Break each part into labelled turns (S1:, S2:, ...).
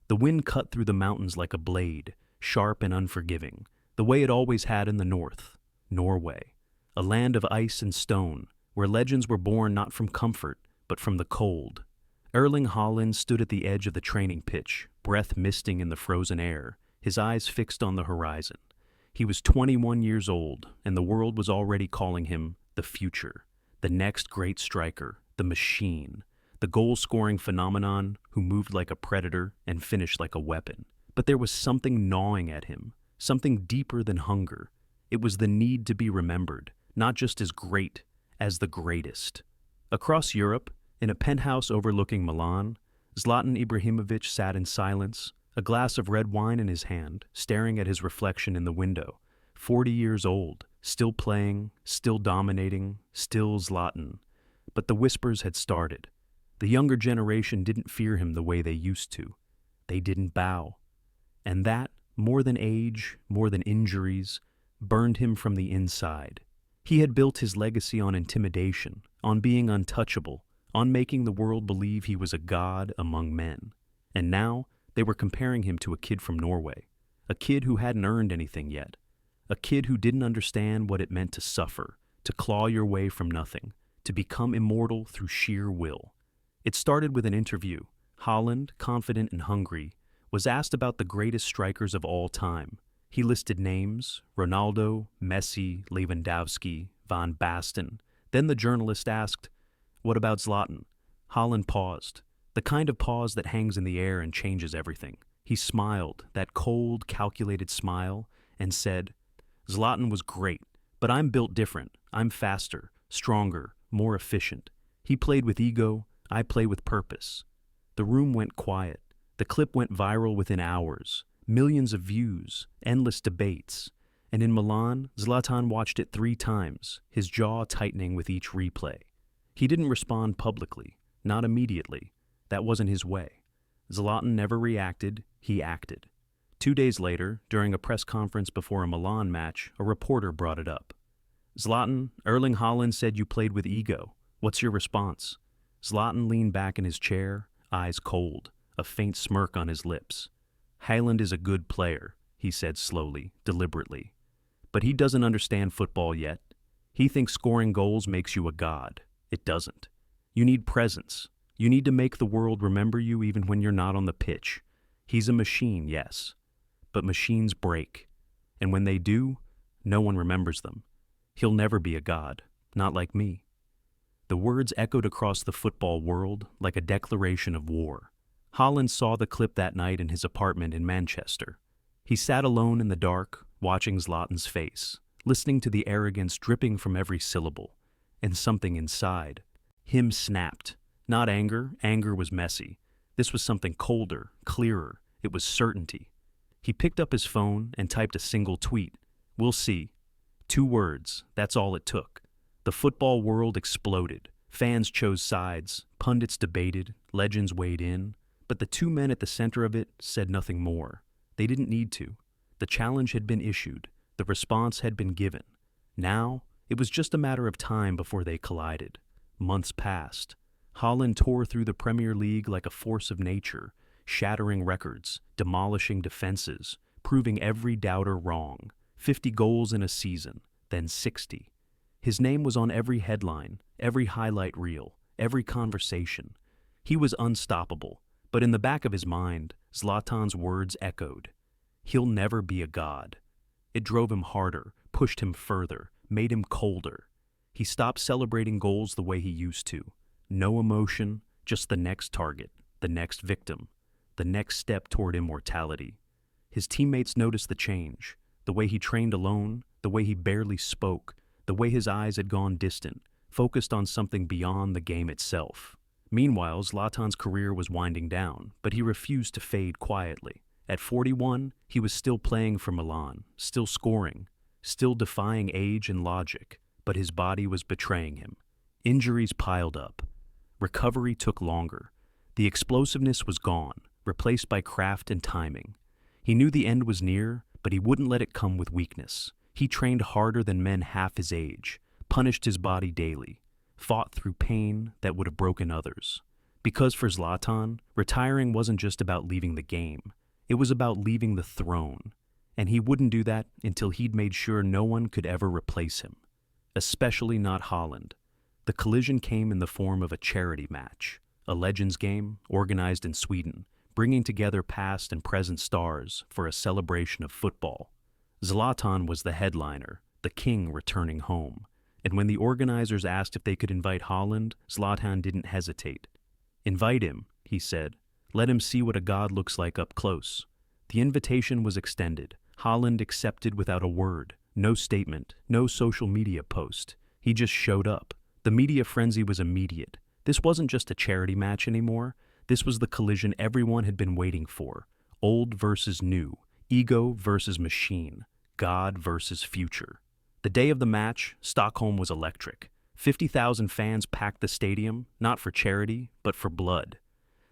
S1: The wind cut through the mountains like a blade, sharp and unforgiving, the way it always had in the north, Norway, a land of ice and stone, where legends were born not from comfort, but from the cold. Erling Haaland stood at the edge of the training pitch, breath misting in the frozen air, his eyes fixed on the horizon. He was 21 years old, and the world was already calling him the future, the next great striker, the machine, the goal-scoring phenomenon who moved like a predator and finished like a weapon. But there was something gnawing at him, something deeper than hunger. It was the need to be remembered, not just as great, as the greatest. Across Europe, in a penthouse overlooking Milan, Zlatan Ibrahimović sat in silence, a glass of red wine in his hand, staring at his reflection in the window. 40 years old, still playing, still dominating, still Zlatan. But the whispers had started. The younger generation didn't fear him the way they used to. They didn't bow. And that, more than age, more than injuries, burned him from the inside. He had built his legacy on intimidation, on being untouchable, on making the world believe he was a god among men. And now, they were comparing him to a kid from Norway, a kid who hadn't earned anything yet, a kid who didn't understand what it meant to suffer, to claw your way from nothing, to become immortal through sheer will. It started with an interview. Haaland, confident and hungry, was asked about the greatest strikers of all time. He listed names: Ronaldo, Messi, Lewandowski, Van Basten. Then the journalist asked, "What about Zlatan?" Haaland paused, the kind of pause that hangs in the air and changes everything. He smiled, that cold, calculated smile, and said, "Zlatan was great, but I'm built different. I'm faster, stronger, more efficient. He played with ego, I play with purpose." The room went quiet. The clip went viral within hours. Millions of views, endless debates. And in Milan, Zlatan watched it 3 times, his jaw tightening with each replay. He didn't respond publicly, not immediately. That wasn't his way. Zlatan never reacted, he acted. 2 days later, during a press conference before a Milan match, a reporter brought it up. "Zlatan, Erling Haaland said you played with ego. What's your response?" Zlatan leaned back in his chair, eyes cold, a faint smirk on his lips. "Haaland is a good player," he said slowly, deliberately. "But he doesn't understand football yet. He thinks scoring goals makes you a god. It doesn't. You need presence. You need to make the world remember you even when you're not on the pitch. He's a machine, yes. But machines break. And when they do, no one remembers them. He'll never be a god, not like me." The words echoed across the football world like a declaration of war. Haaland saw the clip that night in his apartment in Manchester. He sat alone in the dark, watching Zlatan's face, listening to the arrogance dripping from every syllable. And something inside him snapped. Not anger. Anger was messy. This was something colder, clearer. It was certainty. He picked up his phone and typed a single tweet. "We'll see." 2 words, that's all it took. The football world exploded. Fans chose sides, pundits debated, legends weighed in. But the 2 men at the center of it said nothing more. They didn't need to. The challenge had been issued. The response had been given. Now, it was just a matter of time before they collided. Months passed. Haaland tore through the Premier League like a force of nature, shattering records, demolishing defenses, proving every doubter wrong. 50 goals in a season, then 60. His name was on every headline, every highlight reel, every conversation. He was unstoppable. But in the back of his mind, Zlatan's words echoed. He'll never be a god. It drove him harder, pushed him further, made him colder. He stopped celebrating goals the way he used to. No emotion, just the next target, the next victim, the next step toward immortality. His teammates noticed the change, the way he trained alone, the way he barely spoke, the way his eyes had gone distant, focused on something beyond the game itself. Meanwhile, Zlatan's career was winding down, but he refused to fade quietly. At 41, he was still playing for Milan, still scoring, still defying age and logic, but his body was betraying him. Injuries piled up. Recovery took longer. The explosiveness was gone, replaced by craft and timing. He knew the end was near, but he wouldn't let it come with weakness. He trained harder than men half his age, punished his body daily, fought through pain that would have broken others. Because for Zlatan, retiring wasn't just about leaving the game, it was about leaving the throne, and he wouldn't do that until he'd made sure no one could ever replace him, especially not Haaland. The collision came in the form of a charity match, a Legends game organized in Sweden, bringing together past and present stars for a celebration of football. Zlatan was the headliner, the king returning home, and when the organizers asked if they could invite Haaland, Zlatan didn't hesitate. "Invite him," he said. "Let him see what a god looks like up close." The invitation was extended. Haaland accepted without a word, no statement, no social media post. He just showed up. The media frenzy was immediate. This wasn't just a charity match anymore. This was the collision everyone had been waiting for. Old versus new, ego versus machine, God versus future. The day of the match, Stockholm was electric. 50,000 fans packed the stadium, not for charity, but for blood.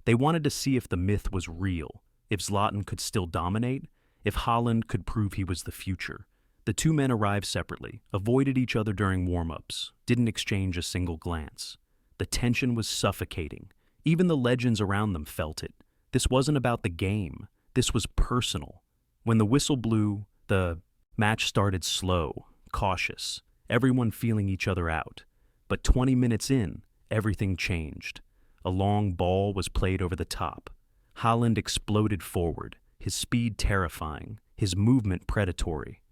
S1: They wanted to see if the myth was real, if Zlatan could still dominate, if Haaland could prove he was the future. The two men arrived separately, avoided each other during warm-ups, didn't exchange a single glance. The tension was suffocating. Even the legends around them felt it. This wasn't about the game. This was personal. When the whistle blew, the match started slow, cautious, everyone feeling each other out. But 20 minutes in, everything changed. A long ball was played over the top. Haaland exploded forward, his speed terrifying, his movement predatory.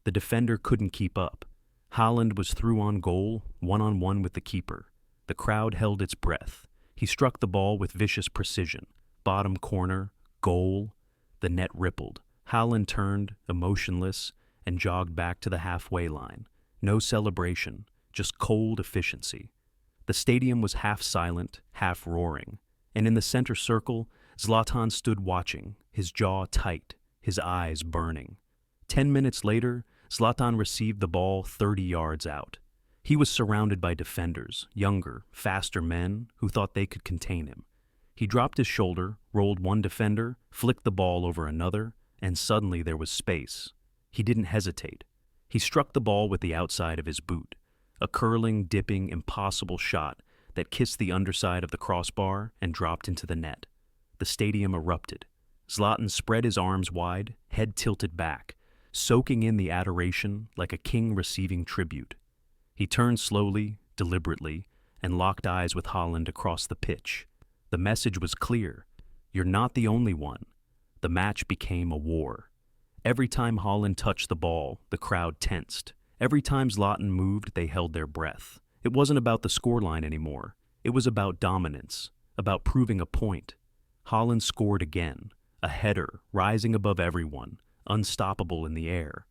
S1: The defender couldn't keep up. Haaland was through on goal, one-on-one with the keeper. The crowd held its breath. He struck the ball with vicious precision. Bottom corner, goal. The net rippled. Haaland turned, emotionless, and jogged back to the halfway line. No celebration, just cold efficiency. The stadium was half silent, half roaring, and in the center circle, Zlatan stood watching, his jaw tight, his eyes burning. 10 minutes later, Zlatan received the ball 30 yards out. He was surrounded by defenders, younger, faster men who thought they could contain him. He dropped his shoulder, rolled one defender, flicked the ball over another, and suddenly there was space. He didn't hesitate. He struck the ball with the outside of his boot, a curling, dipping, impossible shot that kissed the underside of the crossbar and dropped into the net. The stadium erupted. Zlatan spread his arms wide, head tilted back, soaking in the adoration like a king receiving tribute. He turned slowly, deliberately, and locked eyes with Haaland across the pitch. The message was clear. You're not the only one. The match became a war. Every time Haaland touched the ball, the crowd tensed. Every time Zlatan moved, they held their breath. It wasn't about the scoreline anymore. It was about dominance, about proving a point. Haaland scored again, a header, rising above everyone, unstoppable in the air.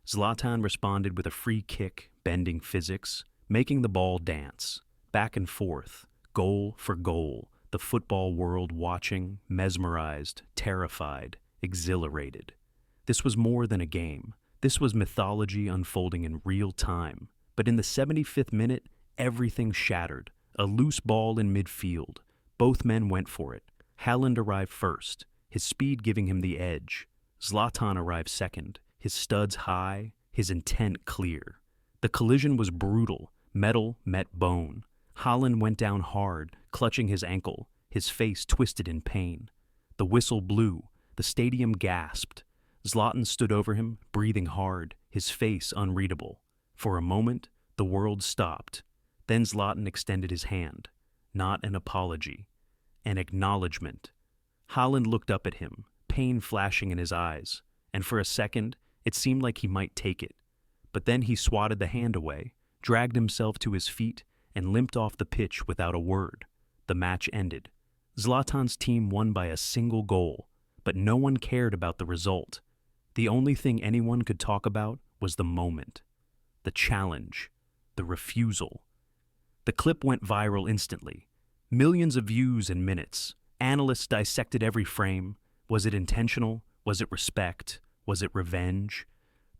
S1: Zlatan responded with a free kick, bending physics, making the ball dance. Back and forth, goal for goal, the football world watching, mesmerized, terrified, exhilarated. This was more than a game. This was mythology unfolding in real time. But in the 75th minute, everything shattered. A loose ball in midfield. Both men went for it. Haaland arrived first, his speed giving him the edge. Zlatan arrived second, his studs high, his intent clear. The collision was brutal. Metal met bone. Haaland went down hard, clutching his ankle, his face twisted in pain. The whistle blew. The stadium gasped. Zlatan stood over him, breathing hard, his face unreadable. For a moment, the world stopped. Then Zlatan extended his hand. Not an apology. An acknowledgement. Haaland looked up at him, pain flashing in his eyes, and for a second, it seemed like he might take it. But then he swatted the hand away, dragged himself to his feet, and limped off the pitch without a word. The match ended. Zlatan's team won by a single goal, but no one cared about the result. The only thing anyone could talk about was the moment, the challenge, the refusal. The clip went viral instantly. Millions of views in minutes. Analysts dissected every frame. Was it intentional? Was it respect? Was it revenge?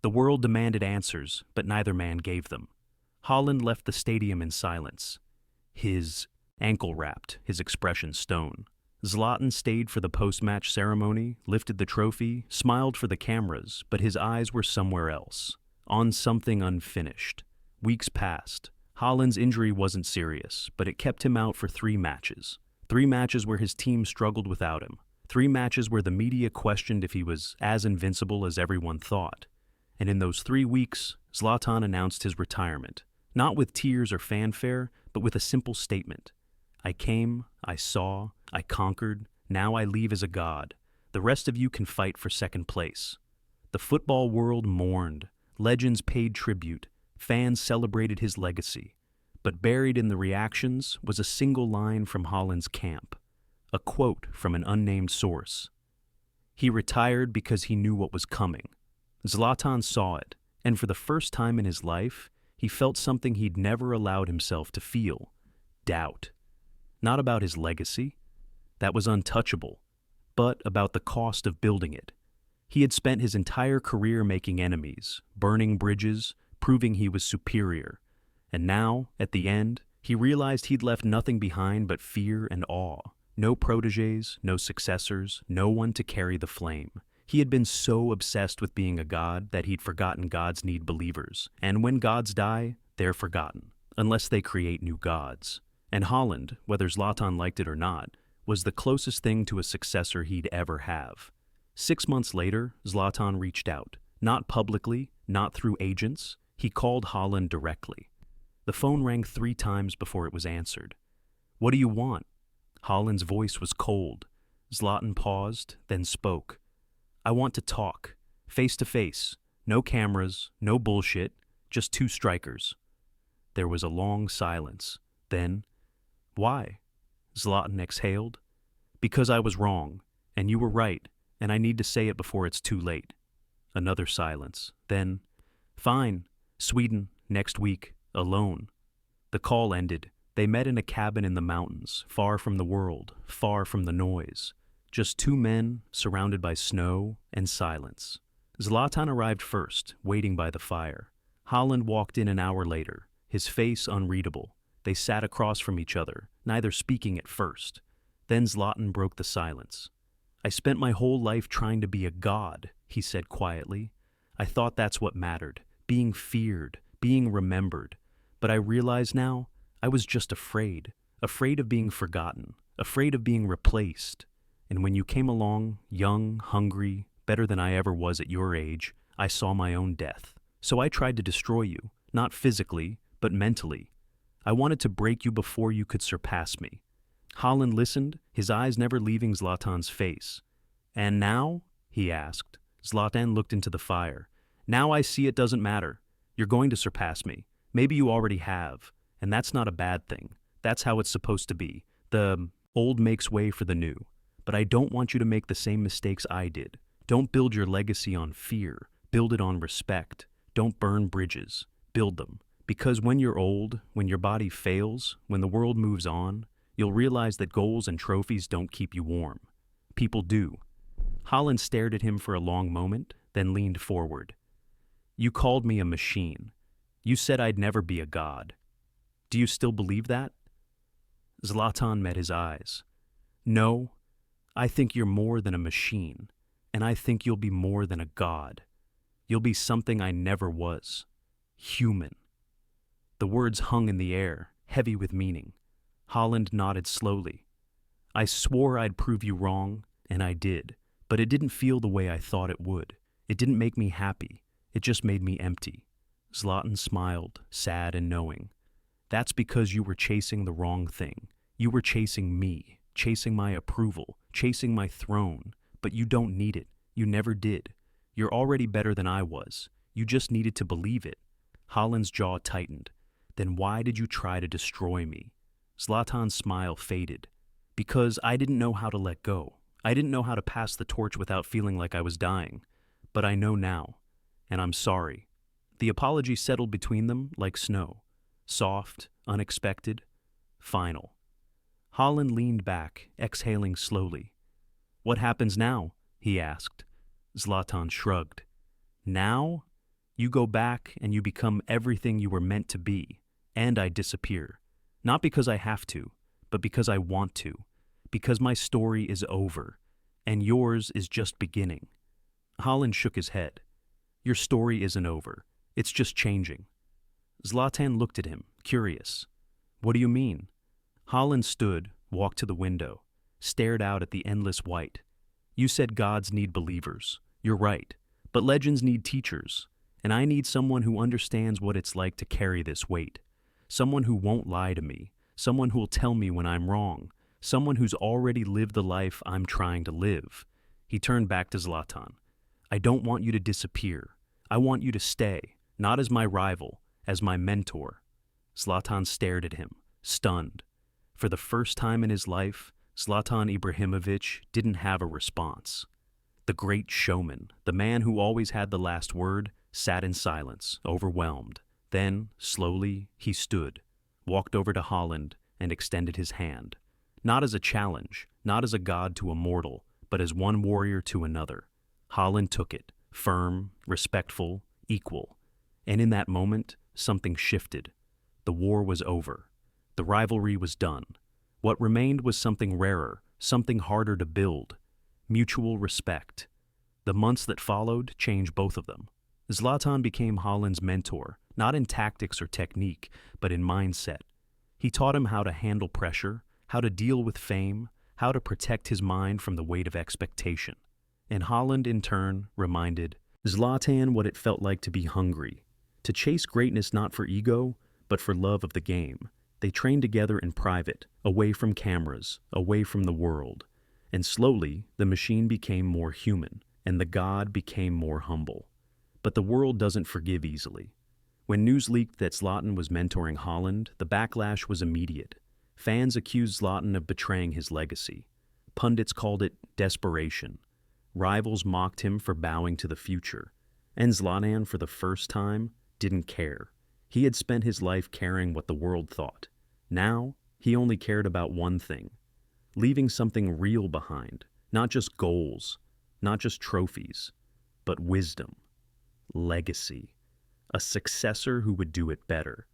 S1: The world demanded answers, but neither man gave them. Haaland left the stadium in silence. His ankle wrapped, his expression stone. Zlatan stayed for the post-match ceremony, lifted the trophy, smiled for the cameras, but his eyes were somewhere else, on something unfinished. Weeks passed. Haaland's injury wasn't serious, but it kept him out for 3 matches. 3 matches where his team struggled without him. 3 matches where the media questioned if he was as invincible as everyone thought. And in those 3 weeks, Zlatan announced his retirement, not with tears or fanfare, but with a simple statement. I came, I saw, I conquered, now I leave as a god. The rest of you can fight for second place. The football world mourned, legends paid tribute, fans celebrated his legacy. But buried in the reactions was a single line from Haaland's camp, a quote from an unnamed source. He retired because he knew what was coming. Zlatan saw it, and for the first time in his life, he felt something he'd never allowed himself to feel: doubt. Not about his legacy, that was untouchable, but about the cost of building it. He had spent his entire career making enemies, burning bridges, proving he was superior. And now, at the end, he realized he'd left nothing behind but fear and awe. No protégés, no successors, no one to carry the flame. He had been so obsessed with being a god that he'd forgotten gods need believers. And when gods die, they're forgotten, unless they create new gods. And Haaland, whether Zlatan liked it or not, was the closest thing to a successor he'd ever have. 6 months later, Zlatan reached out. Not publicly, not through agents. He called Haaland directly. The phone rang 3 times before it was answered. What do you want? Haaland's voice was cold. Zlatan paused, then spoke. I want to talk. Face to face. No cameras, no bullshit, just 2 strikers. There was a long silence. Then, why? Zlatan exhaled. Because I was wrong, and you were right, and I need to say it before it's too late. Another silence. Then, fine, Sweden, next week. Alone. The call ended. They met in a cabin in the mountains, far from the world, far from the noise. Just 2 men, surrounded by snow and silence. Zlatan arrived first, waiting by the fire. Haaland walked in an hour later, his face unreadable. They sat across from each other, neither speaking at first. Then Zlatan broke the silence. I spent my whole life trying to be a god, he said quietly. I thought that's what mattered, being feared, being remembered. But I realize now, I was just afraid of being forgotten, afraid of being replaced. And when you came along, young, hungry, better than I ever was at your age, I saw my own death. So I tried to destroy you, not physically, but mentally. I wanted to break you before you could surpass me. Haaland listened, his eyes never leaving Zlatan's face. And now? He asked. Zlatan looked into the fire. Now I see it doesn't matter. You're going to surpass me. Maybe you already have, and that's not a bad thing. That's how it's supposed to be. The old makes way for the new. But I don't want you to make the same mistakes I did. Don't build your legacy on fear. Build it on respect. Don't burn bridges. Build them. Because when you're old, when your body fails, when the world moves on, you'll realize that goals and trophies don't keep you warm. People do. Haaland stared at him for a long moment, then leaned forward. You called me a machine. You said I'd never be a god. Do you still believe that? Zlatan met his eyes. No, I think you're more than a machine, and I think you'll be more than a god. You'll be something I never was. Human. The words hung in the air, heavy with meaning. Haaland nodded slowly. I swore I'd prove you wrong, and I did, but it didn't feel the way I thought it would. It didn't make me happy. It just made me empty. Zlatan smiled, sad and knowing. That's because you were chasing the wrong thing. You were chasing me, chasing my approval, chasing my throne. But you don't need it. You never did. You're already better than I was. You just needed to believe it. Haaland's jaw tightened. Then why did you try to destroy me? Zlatan's smile faded. Because I didn't know how to let go. I didn't know how to pass the torch without feeling like I was dying. But I know now. And I'm sorry. The apology settled between them like snow. Soft, unexpected, final. Haaland leaned back, exhaling slowly. What happens now? He asked. Zlatan shrugged. Now? You go back and you become everything you were meant to be, and I disappear. Not because I have to, but because I want to. Because my story is over, and yours is just beginning. Haaland shook his head. Your story isn't over. It's just changing. Zlatan looked at him, curious. What do you mean? Haaland stood, walked to the window, stared out at the endless white. You said gods need believers. You're right. But legends need teachers. And I need someone who understands what it's like to carry this weight. Someone who won't lie to me. Someone who'll tell me when I'm wrong. Someone who's already lived the life I'm trying to live. He turned back to Zlatan. I don't want you to disappear. I want you to stay, not as my rival, as my mentor. Zlatan stared at him, stunned. For the first time in his life, Zlatan Ibrahimović didn't have a response. The great showman, the man who always had the last word, sat in silence, overwhelmed. Then, slowly, he stood, walked over to Haaland, and extended his hand. Not as a challenge, not as a god to a mortal, but as one warrior to another. Haaland took it, firm, respectful, equal. And in that moment, something shifted. The war was over. The rivalry was done. What remained was something rarer, something harder to build. Mutual respect. The months that followed changed both of them. Zlatan became Haaland's mentor, not in tactics or technique, but in mindset. He taught him how to handle pressure, how to deal with fame, how to protect his mind from the weight of expectation. And Haaland, in turn, reminded Zlatan what it felt like to be hungry, to chase greatness not for ego, but for love of the game. They trained together in private, away from cameras, away from the world. And slowly, the machine became more human, and the god became more humble. But the world doesn't forgive easily. When news leaked that Zlatan was mentoring Haaland, the backlash was immediate. Fans accused Zlatan of betraying his legacy. Pundits called it desperation. Rivals mocked him for bowing to the future. And Zlatan, for the first time, didn't care. He had spent his life caring what the world thought. Now, he only cared about one thing: leaving something real behind, not just goals, not just trophies, but wisdom, legacy, a successor who would do it better.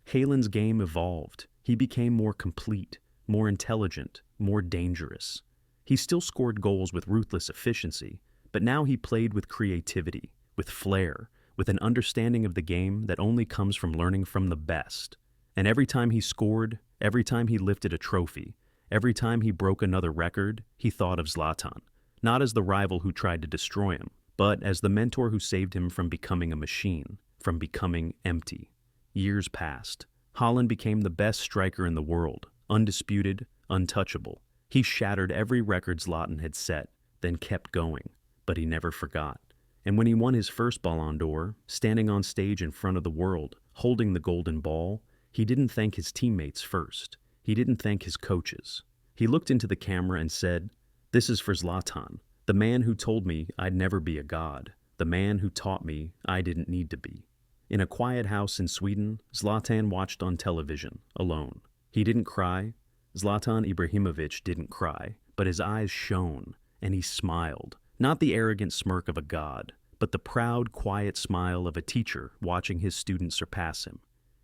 S1: Haaland's game evolved. He became more complete, more intelligent, more dangerous. He still scored goals with ruthless efficiency, but now he played with creativity, with flair, with an understanding of the game that only comes from learning from the best. And every time he scored, every time he lifted a trophy, every time he broke another record, he thought of Zlatan, not as the rival who tried to destroy him, but as the mentor who saved him from becoming a machine, from becoming empty. Years passed. Haaland became the best striker in the world, undisputed, untouchable. He shattered every record Zlatan had set, then kept going, but he never forgot. And when he won his first Ballon d'Or, standing on stage in front of the world, holding the golden ball, he didn't thank his teammates first. He didn't thank his coaches. He looked into the camera and said, "This is for Zlatan, the man who told me I'd never be a god, the man who taught me I didn't need to be." In a quiet house in Sweden, Zlatan watched on television, alone. He didn't cry. Zlatan Ibrahimović didn't cry, but his eyes shone, and he smiled. Not the arrogant smirk of a god, but the proud, quiet smile of a teacher watching his student surpass him.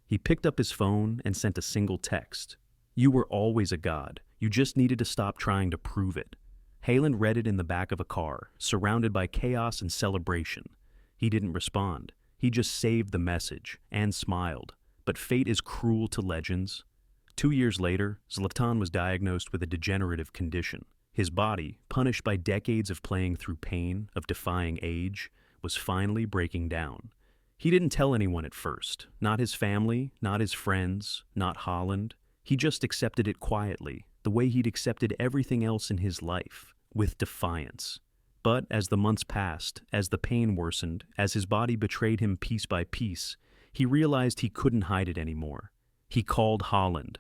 S1: He picked up his phone and sent a single text. "You were always a god. You just needed to stop trying to prove it." Haaland read it in the back of a car, surrounded by chaos and celebration. He didn't respond. He just saved the message and smiled. But fate is cruel to legends. 2 years later, Zlatan was diagnosed with a degenerative condition. His body, punished by decades of playing through pain, of defying age, was finally breaking down. He didn't tell anyone at first, not his family, not his friends, not Haaland. He just accepted it quietly, the way he'd accepted everything else in his life, with defiance. But as the months passed, as the pain worsened, as his body betrayed him piece by piece, he realized he couldn't hide it anymore. He called Haaland.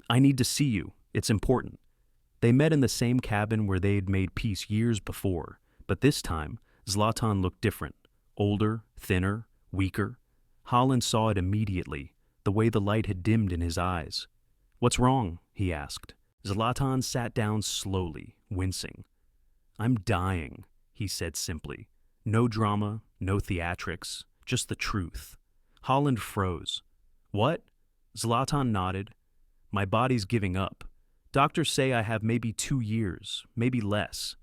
S1: "I need to see you. It's important." They met in the same cabin where they had made peace years before, but this time, Zlatan looked different, older, thinner, weaker. Haaland saw it immediately, the way the light had dimmed in his eyes. "What's wrong?" he asked. Zlatan sat down slowly, wincing. "I'm dying," he said simply. No drama, no theatrics, just the truth. Haaland froze. "What?" Zlatan nodded. "My body's giving up. Doctors say I have maybe 2 years, maybe less.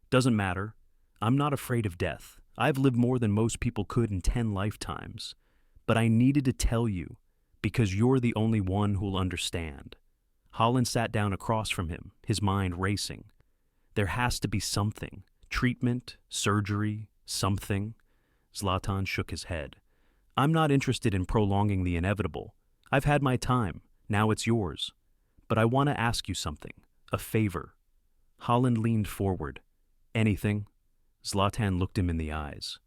S1: Doesn't matter. I'm not afraid of death. I've lived more than most people could in 10 lifetimes. But I needed to tell you, because you're the only one who'll understand." Haaland sat down across from him, his mind racing. There has to be something. Treatment, surgery, something. Zlatan shook his head. I'm not interested in prolonging the inevitable. I've had my time. Now it's yours. But I want to ask you something. A favor. Haaland leaned forward. Anything? Zlatan looked him in the eyes.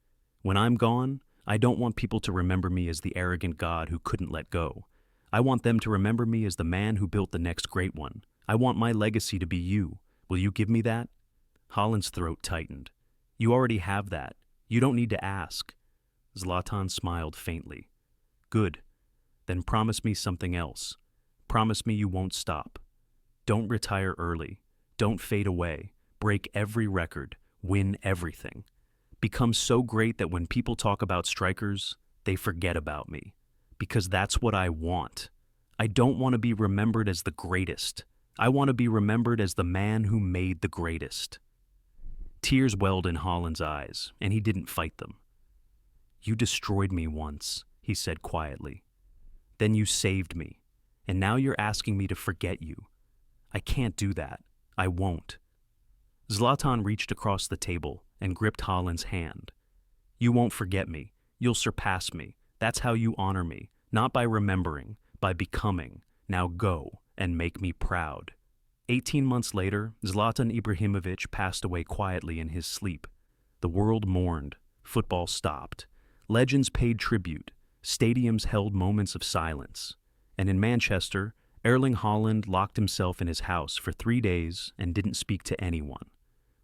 S1: When I'm gone, I don't want people to remember me as the arrogant god who couldn't let go. I want them to remember me as the man who built the next great one. I want my legacy to be you. Will you give me that? Haaland's throat tightened. You already have that. You don't need to ask. Zlatan smiled faintly. Good. Then promise me something else. Promise me you won't stop. Don't retire early. Don't fade away. Break every record. Win everything. Become so great that when people talk about strikers, they forget about me. Because that's what I want. I don't want to be remembered as the greatest. I want to be remembered as the man who made the greatest. Tears welled in Haaland's eyes, and he didn't fight them. You destroyed me once, he said quietly. Then you saved me, and now you're asking me to forget you. I can't do that. I won't. Zlatan reached across the table and gripped Haaland's hand. You won't forget me. You'll surpass me. That's how you honor me, not by remembering, by becoming. Now go and make me proud. 18 months later, Zlatan Ibrahimović passed away quietly in his sleep. The world mourned. Football stopped. Legends paid tribute. Stadiums held moments of silence. And in Manchester, Erling Haaland locked himself in his house for 3 days and didn't speak to anyone.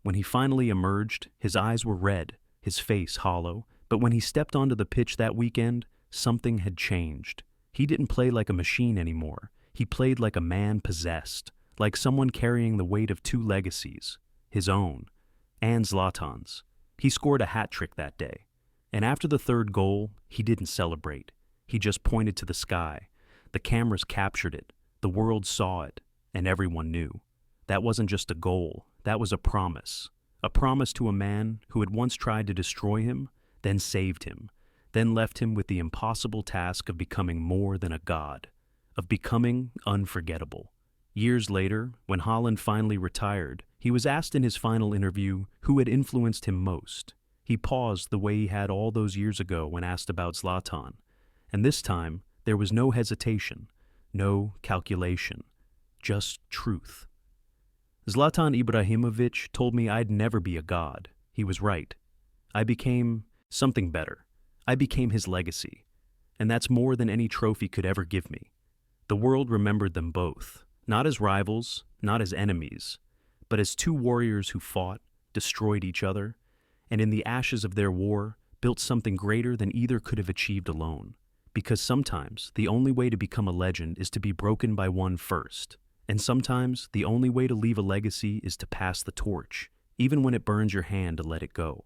S1: When he finally emerged, his eyes were red, his face hollow, but when he stepped onto the pitch that weekend, something had changed. He didn't play like a machine anymore. He played like a man possessed, like someone carrying the weight of 2 legacies, his own and Zlatan's. He scored a hat trick that day, and after the 3rd goal, he didn't celebrate. He just pointed to the sky. The cameras captured it, the world saw it, and everyone knew. That wasn't just a goal, that was a promise to a man who had once tried to destroy him, then saved him, then left him with the impossible task of becoming more than a god, of becoming unforgettable. Years later, when Haaland finally retired, he was asked in his final interview who had influenced him most. He paused the way he had all those years ago when asked about Zlatan, and this time there was no hesitation, no calculation, just truth. Zlatan Ibrahimović told me I'd never be a god. He was right. I became something better. I became his legacy, and that's more than any trophy could ever give me. The world remembered them both, not as rivals, not as enemies, but as 2 warriors who fought, destroyed each other, and in the ashes of their war, built something greater than either could have achieved alone. Because sometimes the only way to become a legend is to be broken by one first, and sometimes the only way to leave a legacy is to pass the torch, even when it burns your hand to let it go.